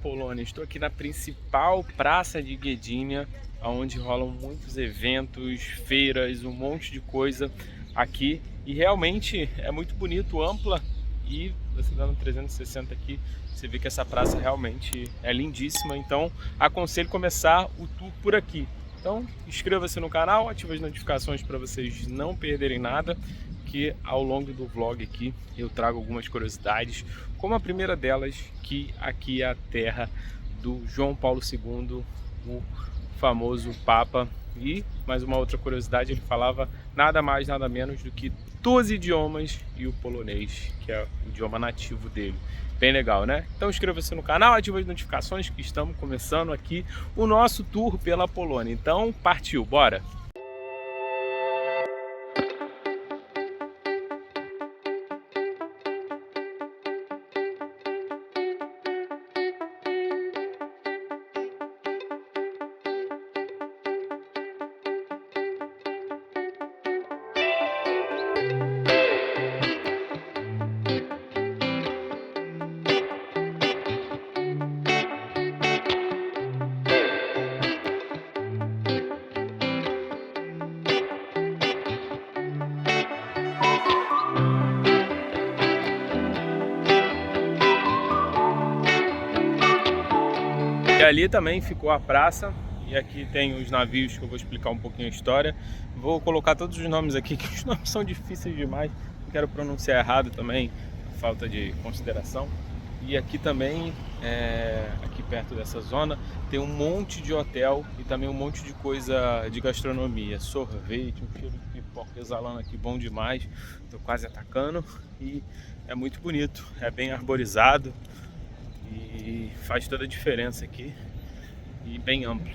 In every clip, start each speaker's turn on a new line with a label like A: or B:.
A: Polônia. Estou aqui na principal praça de Gdynia, onde rolam muitos eventos, feiras, um monte de coisa aqui. E realmente é muito bonito, ampla, e você dando 360 aqui, você vê que essa praça realmente é lindíssima. Então aconselho começar o tour por aqui. Então inscreva-se no canal, ative as notificações para vocês não perderem nada, que ao longo do vlog aqui eu trago algumas curiosidades, como a primeira delas, que aqui é a terra do João Paulo II, o famoso Papa. E mais uma outra curiosidade, ele falava nada mais nada menos do que 12 idiomas e o polonês, que é o idioma nativo dele. Bem legal, né? Então inscreva-se no canal, ative as notificações, que estamos começando aqui o nosso tour pela Polônia. Então partiu, bora! E ali também ficou a praça, e aqui tem os navios que eu vou explicar um pouquinho a história. Vou colocar todos os nomes aqui, que os nomes são difíceis demais, não quero pronunciar errado também, falta de consideração. E aqui também, aqui perto dessa zona, tem um monte de hotel e também um monte de coisa de gastronomia, sorvete, um cheiro de pipoca exalando aqui bom demais, tô quase atacando, e é muito bonito, é bem arborizado. E faz toda a diferença aqui, e bem amplo.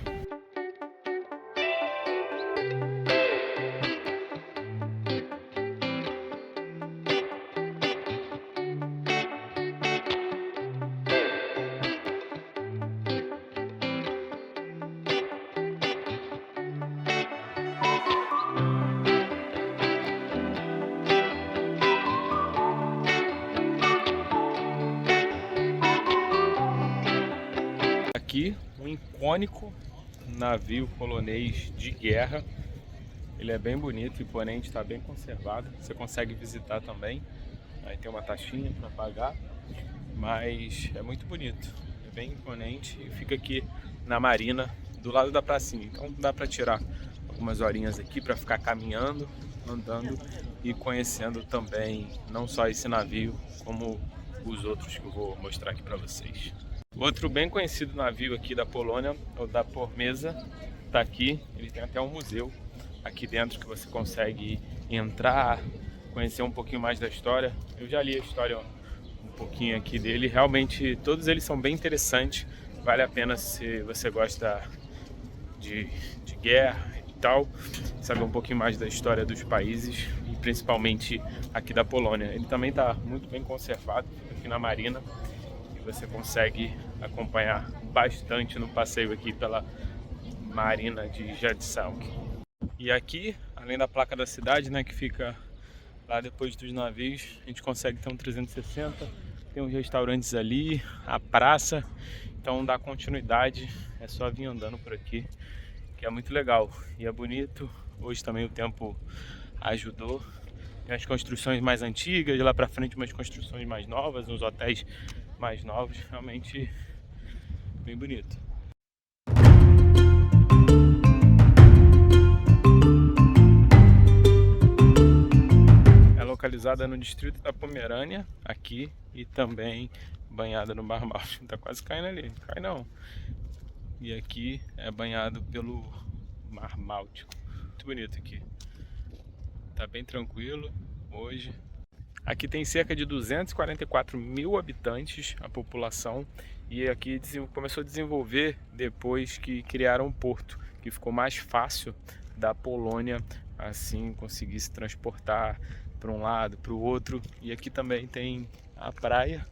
A: Aqui um icônico navio polonês de guerra. Ele é bem bonito, imponente, está bem conservado. Você consegue visitar também. Aí tem uma taxinha para pagar, mas é muito bonito, é bem imponente e fica aqui na marina, do lado da pracinha. Então dá para tirar algumas horinhas aqui para ficar caminhando, andando e conhecendo também não só esse navio, como os outros que eu vou mostrar aqui para vocês. Outro bem conhecido navio aqui da Polônia é o da Pormeza, tá aqui. Ele tem até um museu aqui dentro que você consegue entrar, conhecer um pouquinho mais da história. Eu já li a história um pouquinho aqui dele, realmente todos eles são bem interessantes, vale a pena se você gosta de guerra e tal, saber um pouquinho mais da história dos países e principalmente aqui da Polônia. Ele também está muito bem conservado, fica aqui na marina. Você consegue acompanhar bastante no passeio aqui pela marina de Jadczałk. E aqui, além da placa da cidade, né, que fica lá depois dos navios, a gente consegue ter um 360, tem uns restaurantes ali, a praça, então dá continuidade, é só vir andando por aqui, que é muito legal e é bonito. Hoje também o tempo ajudou. Tem as construções mais antigas, lá pra frente umas construções mais novas, uns hotéis mais novos, realmente bem bonito. É localizada no distrito da Pomerânia, aqui, e também banhada no Mar Báltico. Tá quase caindo ali, não cai não. E aqui é banhado pelo Mar Báltico. Muito bonito aqui. Tá bem tranquilo hoje. Aqui tem cerca de 244 mil habitantes, a população, e aqui começou a desenvolver depois que criaram um porto, que ficou mais fácil da Polônia assim conseguir se transportar para um lado, para o outro. E aqui também tem a praia.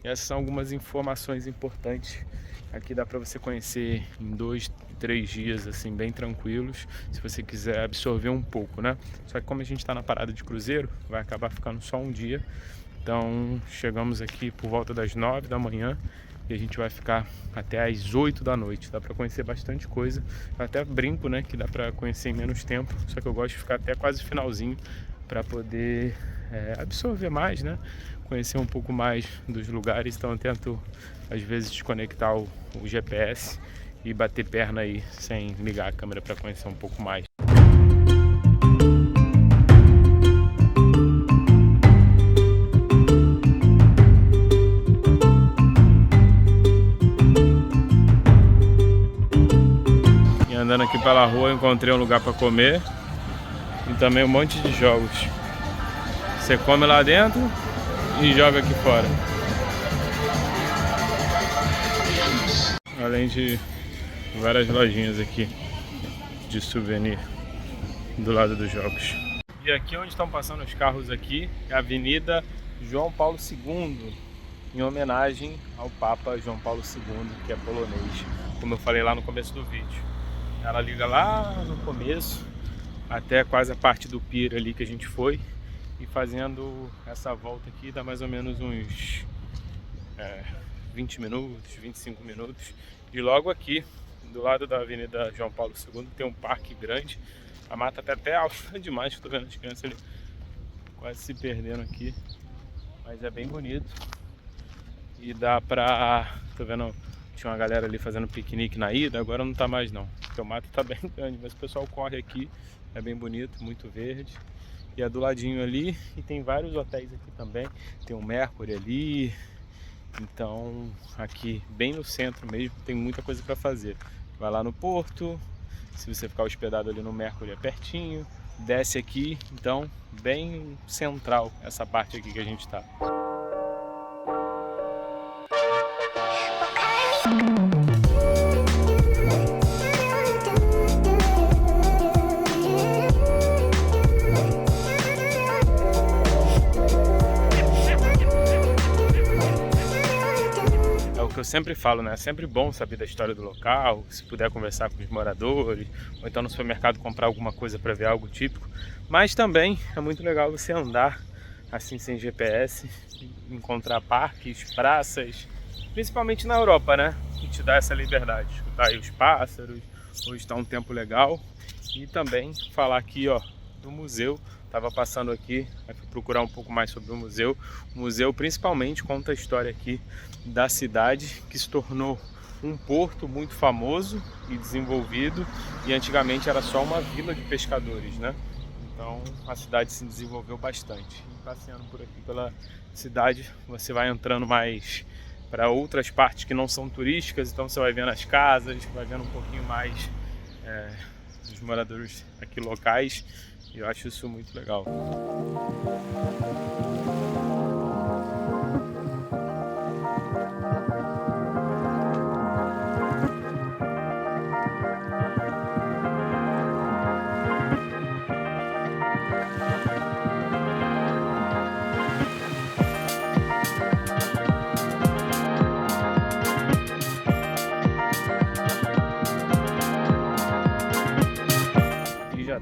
A: E essas são algumas informações importantes. Aqui dá para você conhecer em 2, 3 dias, assim, bem tranquilos, se você quiser absorver um pouco, né? Só que como a gente está na parada de cruzeiro, vai acabar ficando só um dia. Então chegamos aqui por volta das 9 da manhã e a gente vai ficar até às 8 da noite. Dá pra conhecer bastante coisa. Eu até brinco, né, que dá pra conhecer em menos tempo, só que eu gosto de ficar até quase finalzinho para poder absorver mais, né? Conhecer um pouco mais dos lugares. Então eu tento às vezes desconectar o GPS e bater perna aí sem ligar a câmera para conhecer um pouco mais. E andando aqui pela rua eu encontrei um lugar para comer e também um monte de jogos. Você come lá dentro e joga aqui fora. Além de várias lojinhas aqui de souvenir do lado dos jogos. E aqui onde estão passando os carros aqui é a Avenida João Paulo II, em homenagem ao Papa João Paulo II, que é polonês, como eu falei lá no começo do vídeo. Ela liga lá no começo até quase a parte do pier ali que a gente foi. E fazendo essa volta aqui dá mais ou menos uns 20 minutos, 25 minutos. E logo aqui, do lado da Avenida João Paulo II, tem um parque grande. A mata tá até alta demais, estou vendo as crianças ali quase se perdendo aqui. Mas é bem bonito. E dá pra... Tô vendo, tinha uma galera ali fazendo piquenique na ida, agora não tá mais não. Porque o mato tá bem grande, mas o pessoal corre aqui. É bem bonito, muito verde. E é do ladinho ali, e tem vários hotéis aqui também. Tem o Mercury ali. Então aqui bem no centro mesmo tem muita coisa para fazer. Vai lá no porto, se você ficar hospedado ali no Mercury é pertinho. Desce aqui, então bem central essa parte aqui que a gente tá. Eu sempre falo, né? É sempre bom saber da história do local, se puder conversar com os moradores, ou então no supermercado comprar alguma coisa para ver algo típico. Mas também é muito legal você andar assim sem GPS, encontrar parques, praças, principalmente na Europa, né? Que te dá essa liberdade, escutar aí os pássaros, hoje está um tempo legal. E também falar aqui, ó, do museu. Tava passando aqui, fui procurar um pouco mais sobre o museu. O museu principalmente conta a história aqui da cidade, que se tornou um porto muito famoso e desenvolvido, e antigamente era só uma vila de pescadores, né? Então a cidade se desenvolveu bastante. E passeando por aqui pela cidade, você vai entrando mais para outras partes que não são turísticas, então você vai vendo as casas, vai vendo um pouquinho mais dos moradores aqui locais. E eu acho isso muito legal.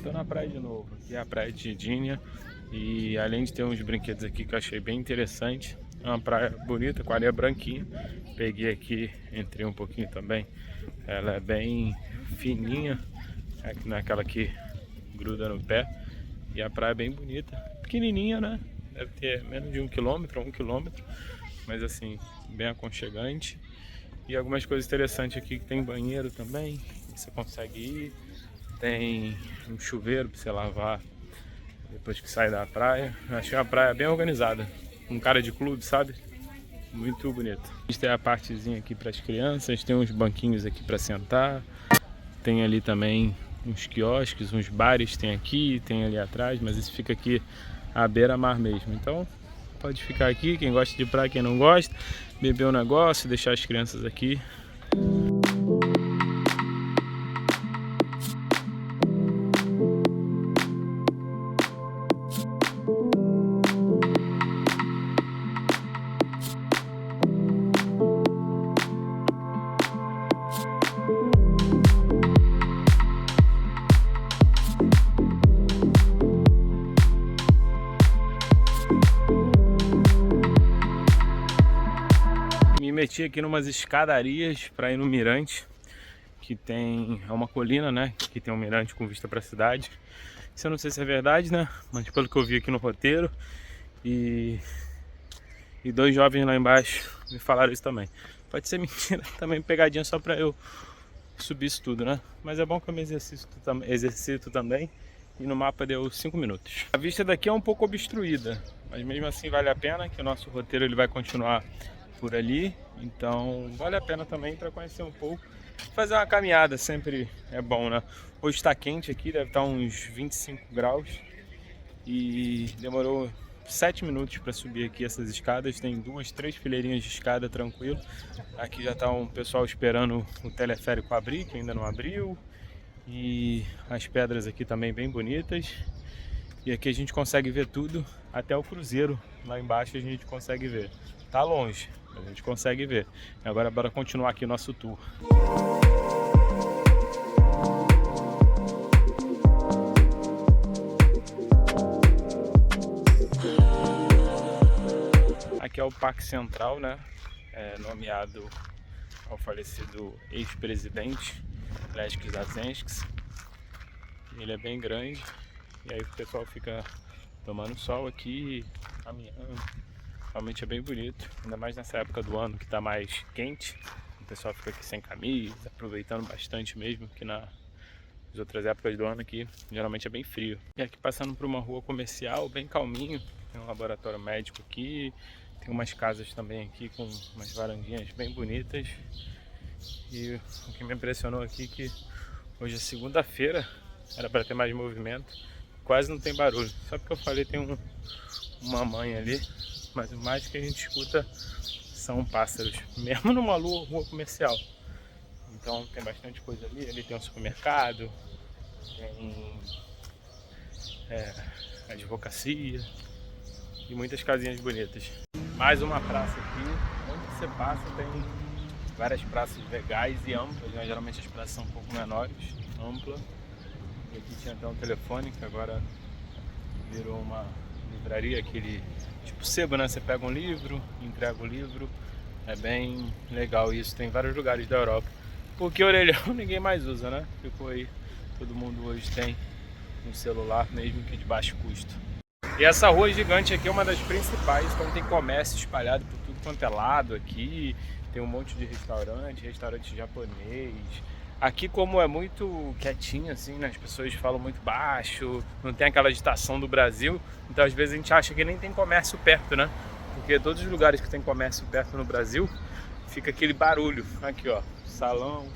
A: Tô na praia de novo, aqui é a praia de Tidinha, e além de ter uns brinquedos aqui que eu achei bem interessante, é uma praia bonita, com areia branquinha. Peguei aqui, entrei um pouquinho também, ela é bem fininha, não é aquela que gruda no pé, e a praia é bem bonita, pequenininha, né? Deve ter menos de 1 quilômetro, mas assim, bem aconchegante. E algumas coisas interessantes aqui, que tem banheiro também, que você consegue ir. Tem um chuveiro para você lavar depois que sai da praia. Achei uma praia bem organizada, um cara de clube, sabe? Muito bonito. A gente tem a partezinha aqui para as crianças, tem uns banquinhos aqui para sentar. Tem ali também uns quiosques, uns bares tem aqui, tem ali atrás, mas isso fica aqui à beira-mar mesmo. Então pode ficar aqui, quem gosta de praia, quem não gosta, beber um negócio, deixar as crianças aqui. meti aqui numas escadarias para ir no mirante, que tem, é uma colina, né, que tem um mirante com vista para a cidade. Isso eu não sei se é verdade, né, mas pelo que eu vi aqui no roteiro, e dois jovens lá embaixo me falaram isso também. Pode ser mentira, também pegadinha só para eu subir isso tudo, né, mas é bom que eu me exercito também. E no mapa deu 5 minutos. A vista daqui é um pouco obstruída, mas mesmo assim vale a pena, que o nosso roteiro ele vai continuar por ali. Então vale a pena também para conhecer um pouco. Fazer uma caminhada sempre é bom, né? Hoje está quente aqui, deve estar uns 25 graus. E demorou 7 minutos para subir aqui essas escadas. Tem 2, 3 fileirinhas de escada tranquilo. Aqui já está um pessoal esperando o teleférico abrir, que ainda não abriu. E as pedras aqui também bem bonitas. E aqui a gente consegue ver tudo, até o cruzeiro lá embaixo a gente consegue ver. Tá longe, mas a gente consegue ver. Agora bora continuar aqui o nosso tour. Aqui é o Parque Central, né? Nomeado ao falecido ex-presidente Lech Zazenskis. Ele é bem grande e aí o pessoal fica tomando sol aqui, caminhando. Realmente é bem bonito, ainda mais nessa época do ano que está mais quente. O pessoal fica aqui sem camisa, aproveitando bastante mesmo, que nas outras épocas do ano aqui geralmente é bem frio. E aqui passando por uma rua comercial bem calminho, tem um laboratório médico aqui, tem umas casas também aqui com umas varandinhas bem bonitas. E o que me impressionou aqui é que hoje é segunda-feira, era para ter mais movimento, quase não tem barulho. Só porque eu falei tem uma mãe ali, mas o mais que a gente escuta são pássaros, mesmo numa rua comercial. Então tem bastante coisa ali, ali tem um supermercado, tem advocacia e muitas casinhas bonitas. Mais uma praça aqui, onde você passa tem várias praças legais e amplas, né? Geralmente as praças são um pouco menores, ampla. E aqui tinha até um telefone, que agora virou uma livraria, aquele tipo sebo, né? Você pega um livro, entrega o livro. É bem legal isso, tem em vários lugares da Europa. Porque orelhão ninguém mais usa, né? Ficou aí, todo mundo hoje tem um celular, mesmo que de baixo custo. E essa rua gigante aqui é uma das principais, então tem comércio espalhado por tudo quanto é lado aqui. Tem um monte de restaurante japonês. Aqui, como é muito quietinho assim, né? As pessoas falam muito baixo, não tem aquela agitação do Brasil, então às vezes a gente acha que nem tem comércio perto, né? Porque todos os lugares que tem comércio perto no Brasil, fica aquele barulho. Aqui ó, salão,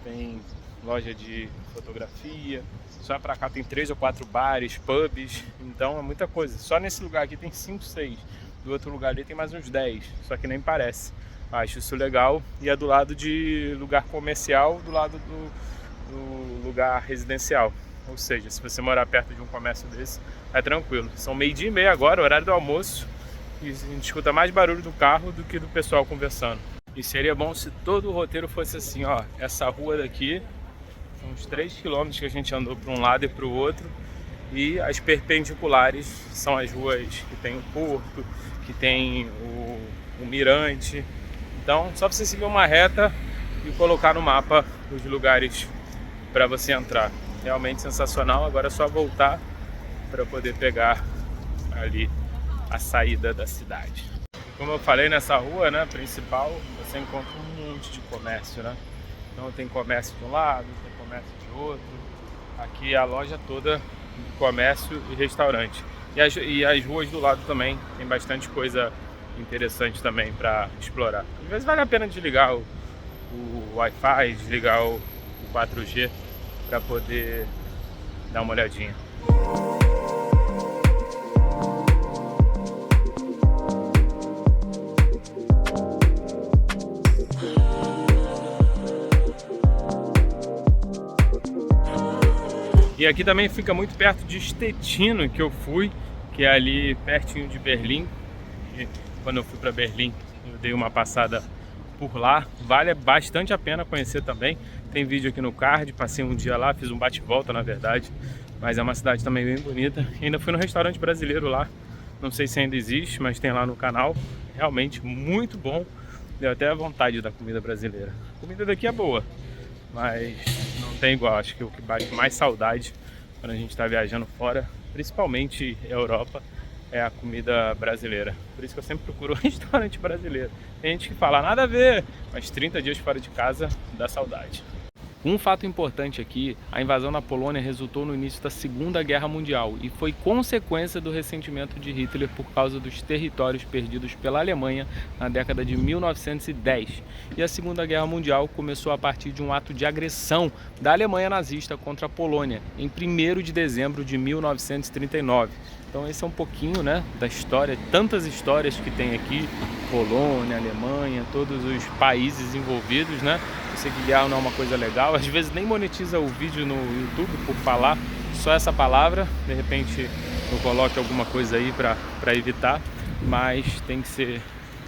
A: tem loja de fotografia, só pra cá tem 3 ou 4 bares, pubs, então é muita coisa. Só nesse lugar aqui tem 5, 6, do outro lugar ali tem mais uns 10, só que nem parece. Acho isso legal, e é do lado de lugar comercial, do lado do lugar residencial. Ou seja, se você morar perto de um comércio desse, é tranquilo. São 12h30 agora, horário do almoço, e a gente escuta mais barulho do carro do que do pessoal conversando. E seria bom se todo o roteiro fosse assim, ó. Essa rua daqui, são uns 3 km que a gente andou para um lado e para o outro, e as perpendiculares são as ruas que tem o porto, que tem o mirante. Então, só você seguir uma reta e colocar no mapa os lugares para você entrar. Realmente sensacional. Agora é só voltar para poder pegar ali a saída da cidade. Como eu falei, nessa rua, né, principal, você encontra um monte de comércio, né? Então tem comércio de um lado, tem comércio de outro. Aqui é a loja toda de comércio e restaurante. E as ruas do lado também tem bastante coisa interessante também para explorar. Às vezes vale a pena desligar o Wi-Fi, desligar o 4G para poder dar uma olhadinha. E aqui também fica muito perto de Stettin, que eu fui, que é ali pertinho de Berlim. E quando eu fui para Berlim, eu dei uma passada por lá. Vale bastante a pena conhecer também. Tem vídeo aqui no card, passei um dia lá, fiz um bate-volta na verdade. Mas é uma cidade também bem bonita. E ainda fui no restaurante brasileiro lá. Não sei se ainda existe, mas tem lá no canal. Realmente muito bom. Deu até vontade da comida brasileira. A comida daqui é boa, mas não tem igual. Acho que o que bate mais saudade quando a gente está viajando fora, principalmente Europa, é a comida brasileira. Por isso que eu sempre procuro um restaurante brasileiro. Tem gente que fala nada a ver, mas 30 dias fora de casa dá saudade. Um fato importante aqui, a invasão da Polônia resultou no início da Segunda Guerra Mundial e foi consequência do ressentimento de Hitler por causa dos territórios perdidos pela Alemanha na década de 1910. E a Segunda Guerra Mundial começou a partir de um ato de agressão da Alemanha nazista contra a Polônia em 1º de dezembro de 1939. Então esse é um pouquinho, né, da história, tantas histórias que tem aqui, Polônia, Alemanha, todos os países envolvidos, né? Eu sei que guerra não é uma coisa legal, às vezes nem monetiza o vídeo no YouTube por falar só essa palavra, de repente eu coloque alguma coisa aí para evitar, mas tem que ser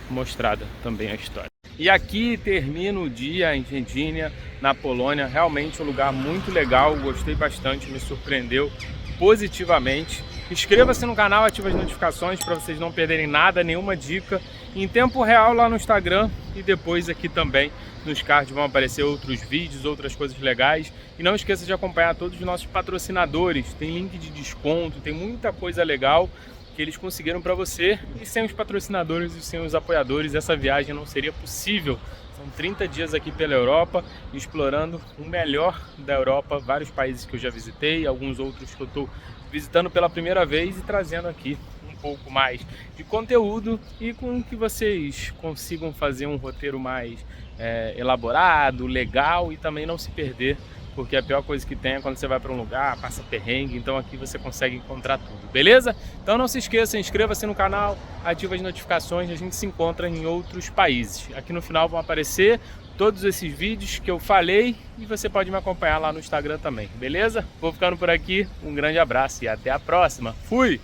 A: mostrada também a história. E aqui termina o dia em Gdynia, na Polônia, realmente um lugar muito legal, gostei bastante, me surpreendeu positivamente. Inscreva-se no canal, ative as notificações para vocês não perderem nada, nenhuma dica em tempo real lá no Instagram, e depois aqui também nos cards vão aparecer outros vídeos, outras coisas legais. E não esqueça de acompanhar todos os nossos patrocinadores, tem link de desconto, tem muita coisa legal que eles conseguiram para você, e sem os patrocinadores e sem os apoiadores essa viagem não seria possível. São 30 dias aqui pela Europa, explorando o melhor da Europa, vários países que eu já visitei, alguns outros que eu estou visitando pela primeira vez e trazendo aqui um pouco mais de conteúdo e com que vocês consigam fazer um roteiro mais elaborado, legal e também não se perder, porque a pior coisa que tem é quando você vai para um lugar, passa perrengue, então aqui você consegue encontrar tudo, beleza? Então não se esqueça, inscreva-se no canal, ative as notificações, a gente se encontra em outros países. Aqui no final vão aparecer todos esses vídeos que eu falei e você pode me acompanhar lá no Instagram também, beleza? Vou ficando por aqui, um grande abraço e até a próxima. Fui!